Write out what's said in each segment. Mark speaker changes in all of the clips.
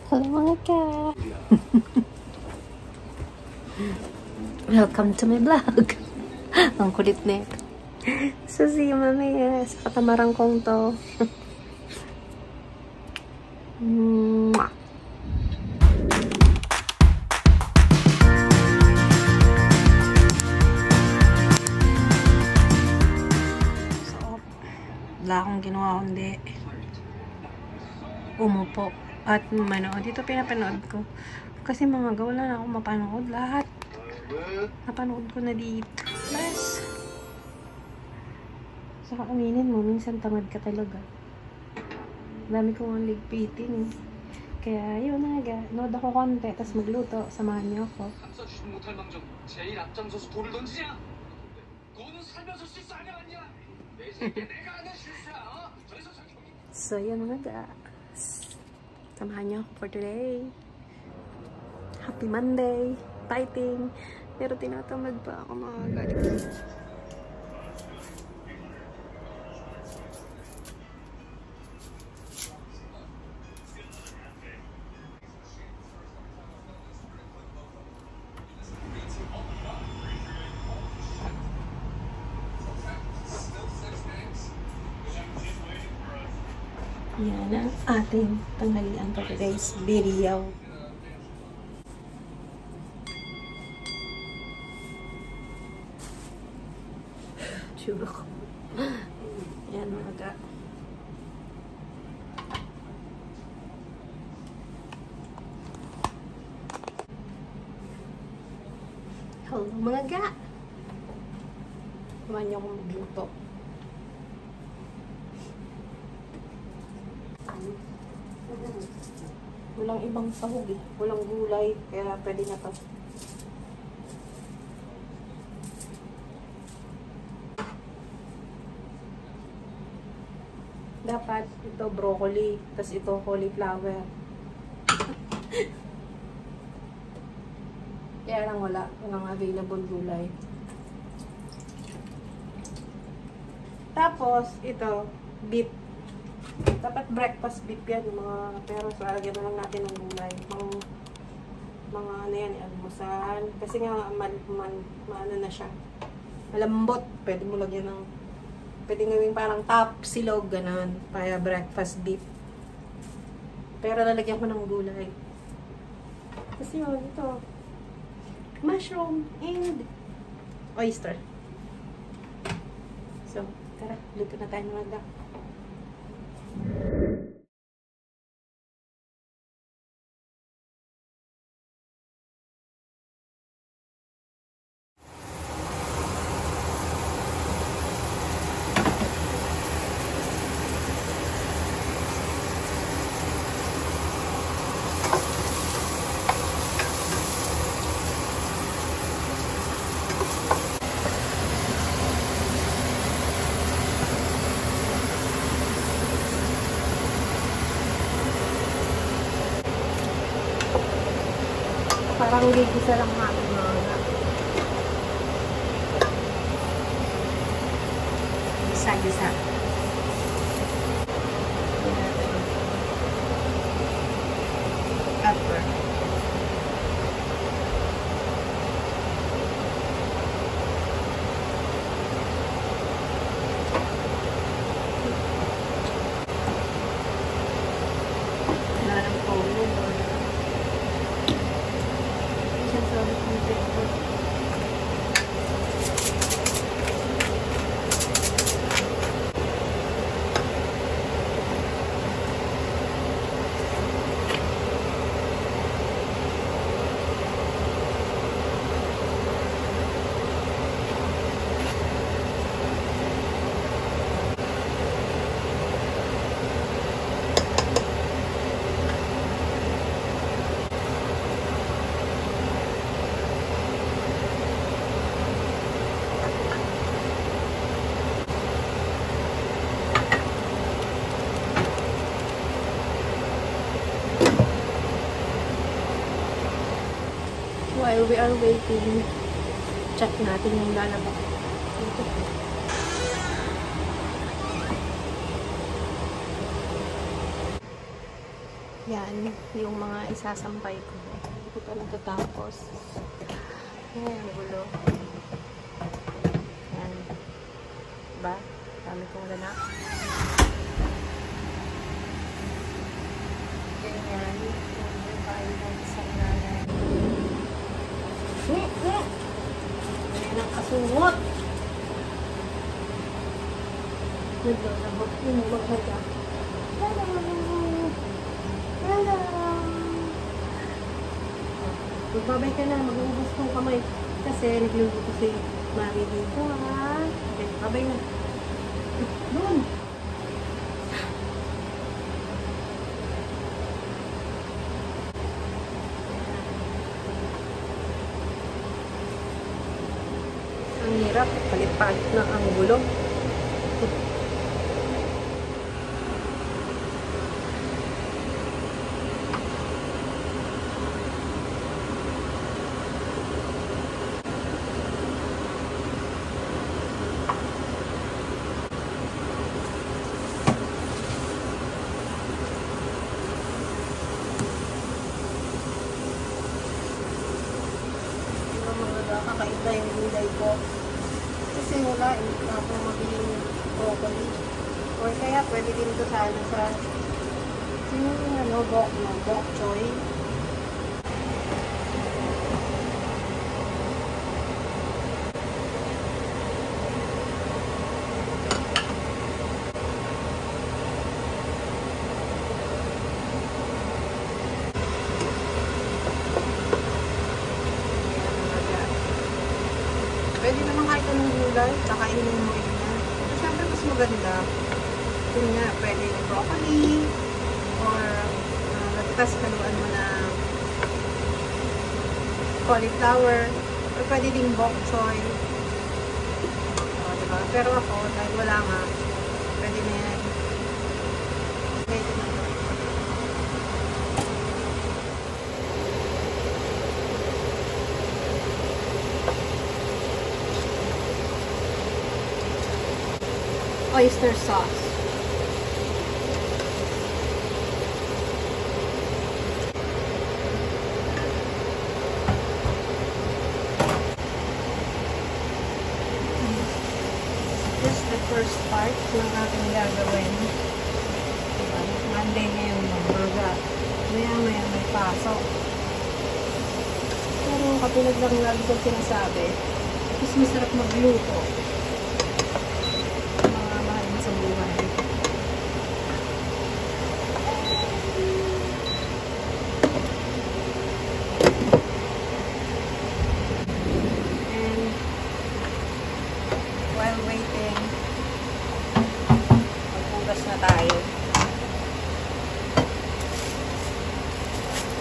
Speaker 1: Hello mga ka! Welcome to my vlog! Ang kulit na ito. So, see you mamaya sa katamarang kong to. Mwah! So, wala akong ginawa kundi umupo at manood. Dito pinapanood ko. Kasi mga wala na akong mapanood. Lahat. Napanood ko na dito. Plus, saka aminin mo, minsan tamad ka talaga. Dami ko ang ligpitin eh. Kaya yun na nga. Nood ako konti, tapos magluto. Samahan niyo ako. So yun na nga. Samahan niyo ako for today. Happy Monday. Fighting. Pero tinatamad pa ako mga guys. Yan ang ating tanghalian for today's video. Tsura ko. Yan mga ga. Hello mga ga. Samahan niyo akong magluto. Walang ibang sahog eh. Walang gulay. Kaya pwede na to. Dapat ito broccoli. Tapos ito cauliflower. Kaya lang wala. Walang available gulay. Tapos ito beef. Dapat breakfast beef yan, pero sa lagyan na lang natin ng gulay. Mga ano yan, almusal. Kasi nga, ano na siya. Malambot. Pwede mo lagyan ng, pwede gawing parang top, silog, ganun. Kaya breakfast beef. Pero lalagyan ko ng gulay. Kasi yun, ito. Mushroom and oyster. So, tara, luto na tayo ng magda. Parang gigisa lang natin mga gisa-gisa. Pepper. Larang polo. While we are waiting, check natin yung lalabas. Yan, yung mga isasampay ko. Hindi ko pa natatapos. Ayan, ang gulo. Yan. Diba? Dami kong ganak. Ganyan. Yung kainan sa nanay. Ganyan ang kasungot. Naglalabot yung maghaga. Hello! Magbabay ka na, mag-uubos kong kamay. Kasi nagluluto si Mami dito, ha? Okay, babay na. Doon! Ang hirap, palit-palit na ang gulo. Kakaiba yung gulay ko. Kasi wala, hindi na ako maging broccoli. Or kaya pwede din ito sana sa yung bok choy. Pwede naman kahit anong gulay, kakainin mo rin yan. So, syempre mas maganda. Yun nga, pwede yung broccoli, or nagtas kaluan mo na cauliflower, or pwede ding bok choy. O, diba? Pero ako, dahil wala nga, pwede na yan. Pwede na ito. Oyster sauce. This is the first part ng aking gagawin. Diba? Monday ngayon magburga. Maya may pasok. Pero katulad lang lagi ko sinasabi, mas masarap magluto.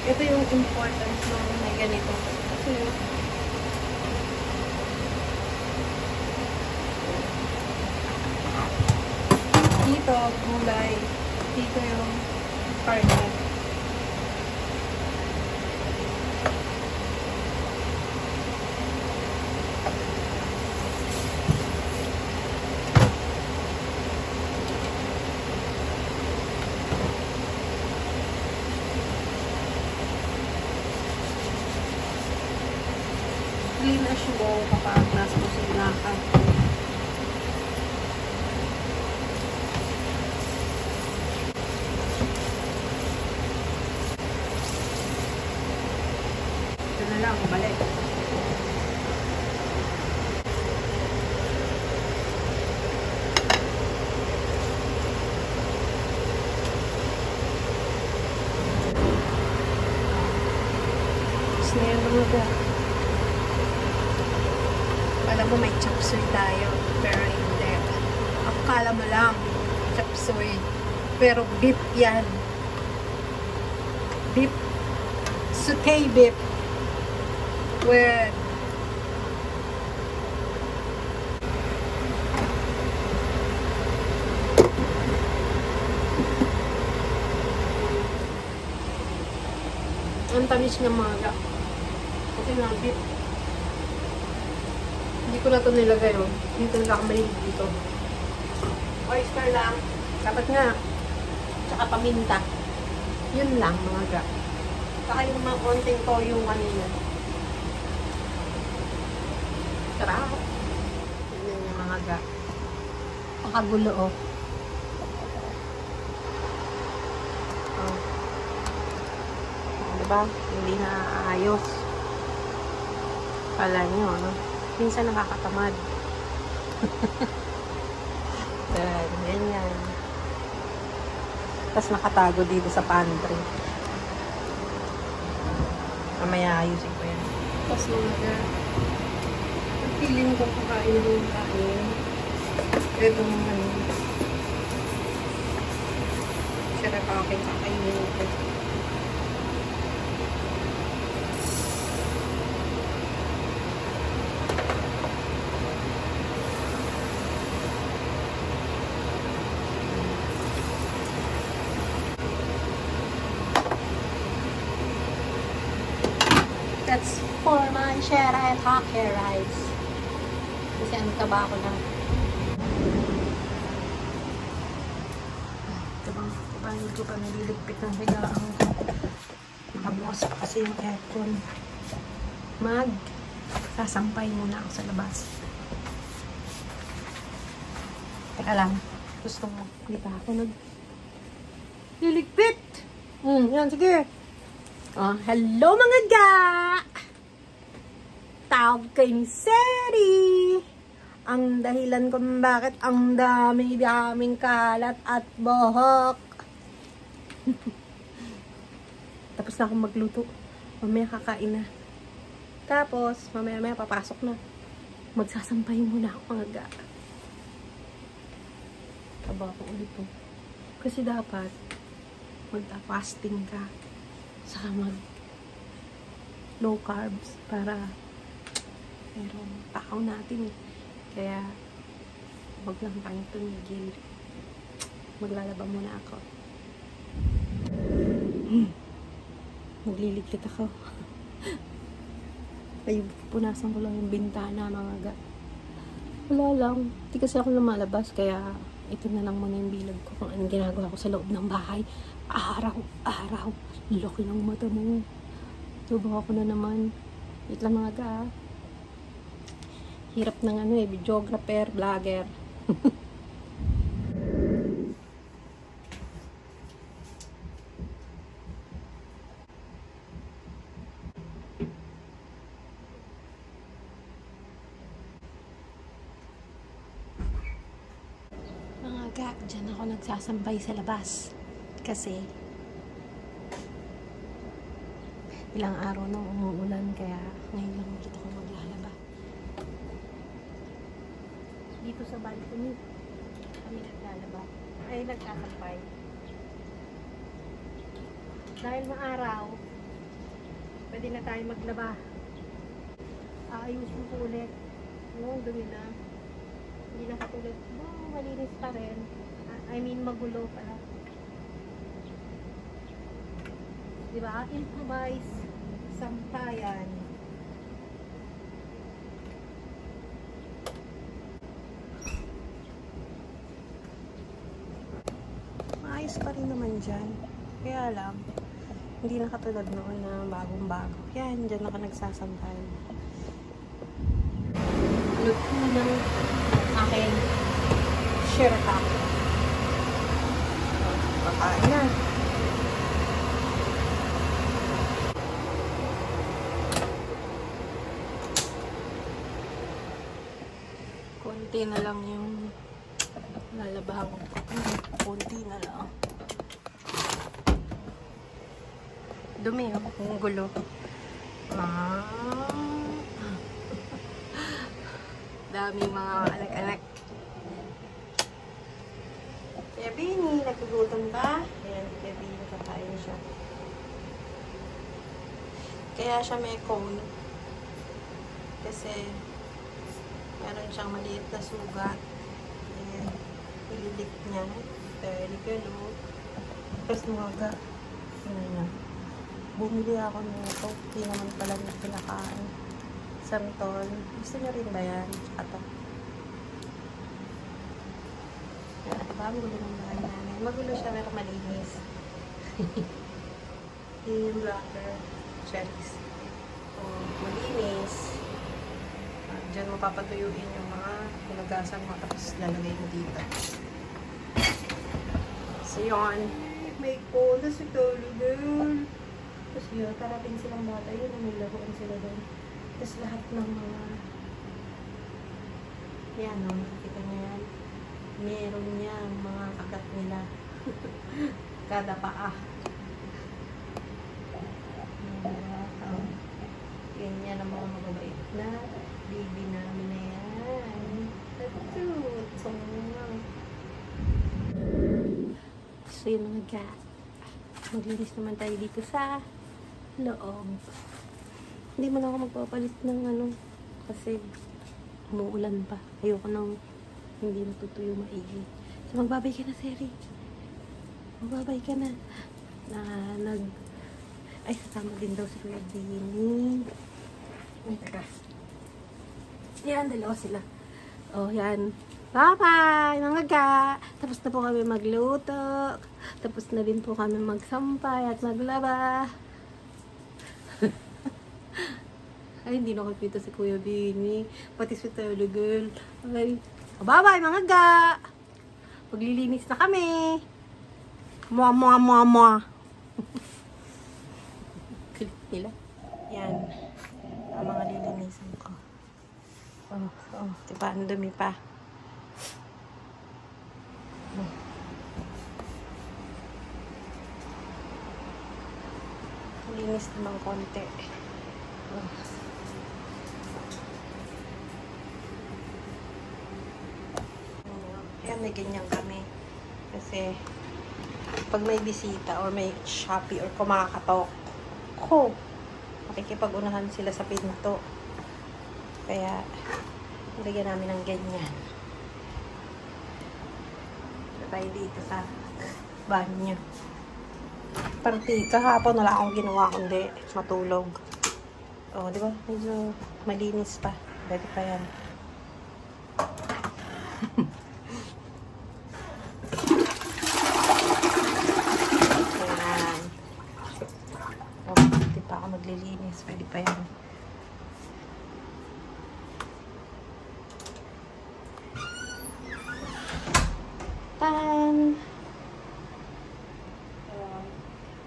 Speaker 1: Ito yung importance ng may ganito. Kasi dito, gulay. Dito yung karne. Clean as you go kapag nasa kusina ka. Ito na lang, balik. Tapos na yan mga ga. Alam mo may chop suey tayo, pero hindi. Akala mo lang, chop suey. Pero beef yan. Beef, sauté beef. With ang tamis niya mga. Kasi nga beef. Hindi ko na ito nilagay, oh. Dito nakakamalig dito. Oyster lang. Dapat nga. Tsaka paminta. Yun lang, mga ga. Saka yung mga konting toyo kanina. Sarap. Yun yung mga ga. Nakagulo, oh. Oh. Diba? Hindi na ayos. Kala nyo, no? Minsan nakakatamad. Ganyan. Tapos nakatago dito sa pantry. Mamaya ayusin ko yan. Tapos mga feeling ko kakain yung kain. Ito naman. Sarap akin kakainin ito. That's for my share and hockey rice. Kasi ano taba ako na. Diba hindi ko pa nililigpit ng higaan ko. Nakabukas pa kasi yung aircon. Sasampay muna ako sa labas. Teka lang. Gusto mo. Hindi pa ako liligpit. Yan, sige. Oh, hello mga ga! Tawag kay ni Seri. Ang dahilan kung bakit ang dami-daming kalat at buhok. Tapos na akong magluto. Mamaya kakain na. Tapos, mamaya papasok na. Magsasampay muna ako mga ga. Taba ako ulit po. Kasi dapat mag-fasting ka. Saka low carbs para merong takaw natin eh. Kaya wag lang tayong tumigil. Maglalaba muna ako. Magliligpit ako. Ay, punasan ko lang yung bintana mga ga. Wala lang. Hindi kasi ako lumalabas kaya ito na lang muna yung bilag ko kung anong ginagawa ko sa loob ng bahay. Araw. Laki ng mata mo. Subok ako na naman. Wait lang mga ga. Hirap ng videographer, vlogger. Mga ga, dyan ako nagsasampay sa labas. Kasi ilang araw nang umuulan kaya ngayon lang ulit ako maglalaba. Dito sa balcony kami naglalaba. Ay, nagsasampay. Dahil maaraw, pwede na tayo maglaba. Aayusin ko ulit. Dumi na. Hindi na katulad. Malinis pa rin. I mean, magulo pala. Diba? Improvise sampayan. Maayos pa rin naman dyan. Kaya lang, hindi na katulad noon na bagong-bago. Yan, dyan ako nagsasampay. Luto ng aking shirta. Pakain na. Konti na lang yung lalabahan ko. Konti na lang. Dumi ako kung gulo. Dami mga anak-anak. Kaya Bini, nagugutom ba? Ayan, kaya Bini, kakain siya. Kaya siya may cone. Kasi meron siyang maliit na sugat. Ayan. Ililik niya. Very good. Tapos nuwaga. Ayan. Bumili ako nito. Hindi naman pala na pinakain. Santol. Gusto niya rin ba yan? Ito. Ayan. Diba? Magulo ng bahay namin. Magulo siya pero malinis. yung blacker cherries. O malinis. Diyan mo papatuyuin yung mga pinagasan mo tapos lalagay mo dito. So yun. May cold si Tolo girl. Tapos yun, parating silang bata yun. May laruan sila doon. Tapos lahat ng mga yan o, nakikita niyo yan. Meron niyang mga kagat nila. Kada paa. Ganyan ang mga mababait na baby namin na yan. So yun mga gat. Maglinis naman tayo dito sa loob. Hindi man ako magpapalit ng ano kasi umuulan pa. Ayoko nang hindi natutuyo maigi. So magbabay ka na, Seri. Magbabay ka na. Ay, sasama din daw si Kuya Dini. Ay, teka. Yan, dalawa sila. Oh, yan. Bye-bye, mga ga! Tapos na po kami magluto. Tapos na din po kami magsampay at maglaba. Ay, hindi nakapita si Kuya Dini. Pati si Tolo girl. Ay, bye-bye, mga ga! Maglilinis na kami. Mua. Kulit nila. Yan. Ang mga lilinisan ko. Diba? Ang dumi pa. Linis naman konti. Yan, may ganyan kami. Kasi, pag may bisita or may Shopee or kumakatok, makikipag-unahan sila sa pinto. Kaya, nilagyan namin ng ganyan. Tayo dito sa banyo. Parati, kahapon wala akong ginawa kundi matulog. Oh, di ba? Medyo malinis pa. Pwede pa yan. Ayan. Oh, di pa ako maglilinis. Pwede pa yan.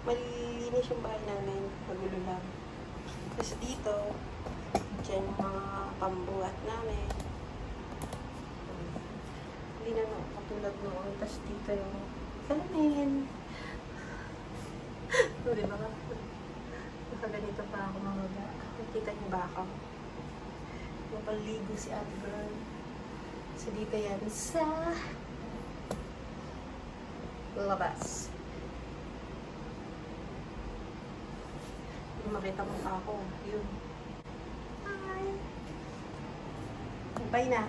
Speaker 1: Malilinis yung bahay namin. Magulo lang. Kasi dito, dyan yung mga pambuhat namin. Hindi na katulad noon. Tapos dito yung salamin. So, diba? Nakaganito pa ako mga ga. Nakita niyo ba ako? Mapaligo si ate girl. So, dito yan sa labas. Makita mo pa ako. Yun. Hi! Bye na.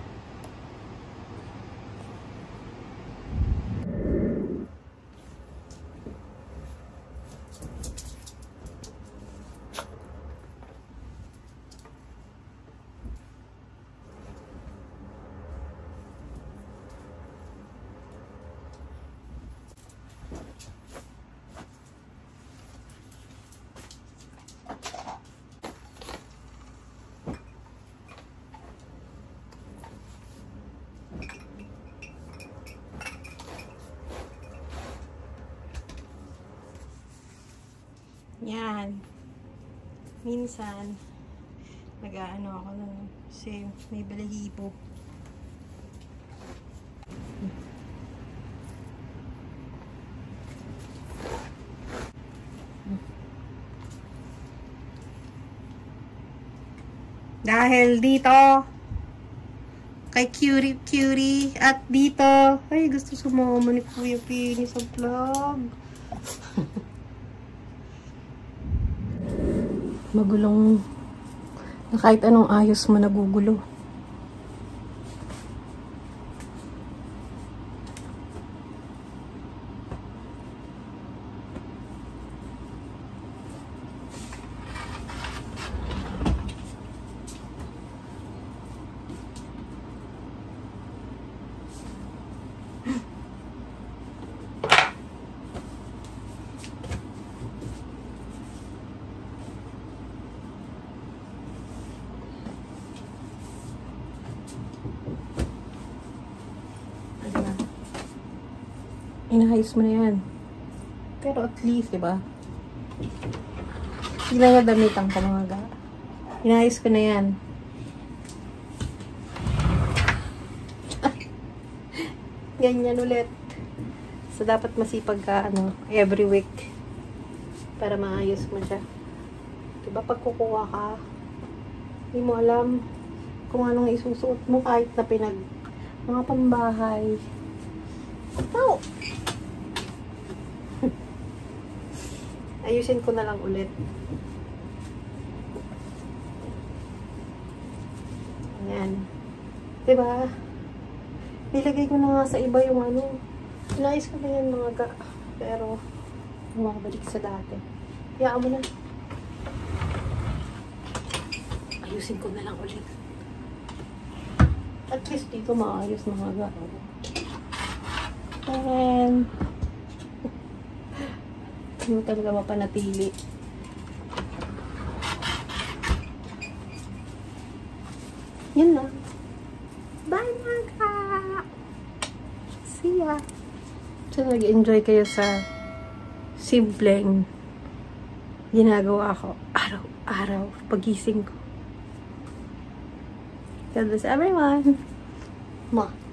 Speaker 1: Yan. Minsan, nag-aano ako nun. Kasi may balahibo. Dahil dito, kay Curie at dito, ay gusto sumama ni Kuya Pini sa vlog. Magulong na kahit anong ayos mo nagugulo. Inahayos mo na yan. Pero at least, diba? Hindi na damitan ka mga ga. Inahayos ko na yan. Ganyan ulit. So, dapat masipag ka, every week. Para maayos mo siya. Diba, pag kukuha ka, hindi mo alam kung anong isusuot mo kahit na mga pambahay. Oh! Ayusin ko na lang ulit. Ayan. Diba? Nilagay ko na nga sa iba yung inayos ko na yan mga ga. Pero, makabalik sa dati. Hayaan mo na. Ayusin ko na lang ulit. At least dito maayos mga ga. And, hindi talaga mapanatili. Yun lang. Bye mga! See ya! So, nag-enjoy kayo sa simpleng ginagawa ko araw-araw pagising ko. God bless everyone! Mwah!